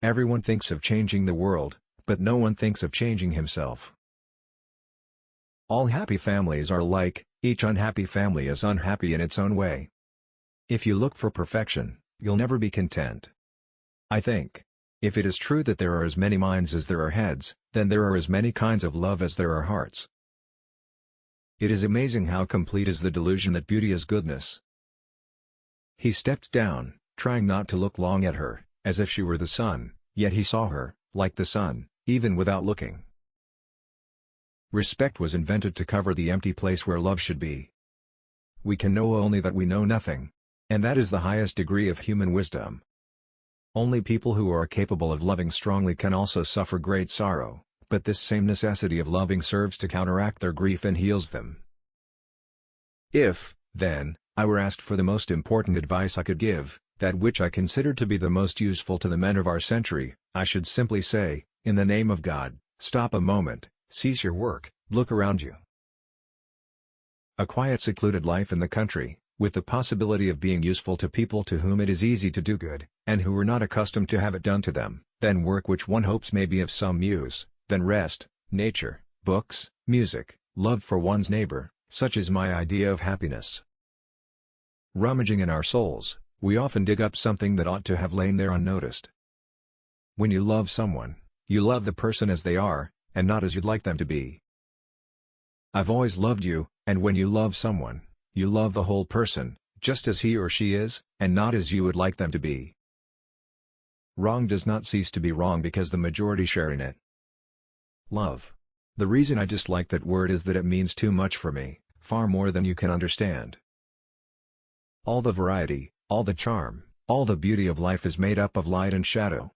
Everyone thinks of changing the world, but no one thinks of changing himself. All happy families are alike, each unhappy family is unhappy in its own way. If you look for perfection, you'll never be content. I think. If it is true that there are as many minds as there are heads, then there are as many kinds of love as there are hearts. It is amazing how complete is the delusion that beauty is goodness. He stepped down, trying not to look long at her, as if she were the sun, yet he saw her, like the sun, even without looking. Respect was invented to cover the empty place where love should be. We can know only that we know nothing. And that is the highest degree of human wisdom. Only people who are capable of loving strongly can also suffer great sorrow, but this same necessity of loving serves to counteract their grief and heals them. If, then, I were asked for the most important advice I could give, that which I consider to be the most useful to the men of our century, I should simply say, in the name of God, stop a moment, cease your work, look around you. A quiet secluded life in the country, with the possibility of being useful to people to whom it is easy to do good, and who are not accustomed to have it done to them, then work which one hopes may be of some use, then rest, nature, books, music, love for one's neighbor, such is my idea of happiness. Rummaging in our souls, we often dig up something that ought to have lain there unnoticed. When you love someone, you love the person as they are, and not as you'd like them to be. I've always loved you, and when you love someone, you love the whole person, just as he or she is, and not as you would like them to be. Wrong does not cease to be wrong because the majority share in it. Love. The reason I dislike that word is that it means too much for me, far more than you can understand. All the variety, all the charm, all the beauty of life is made up of light and shadow.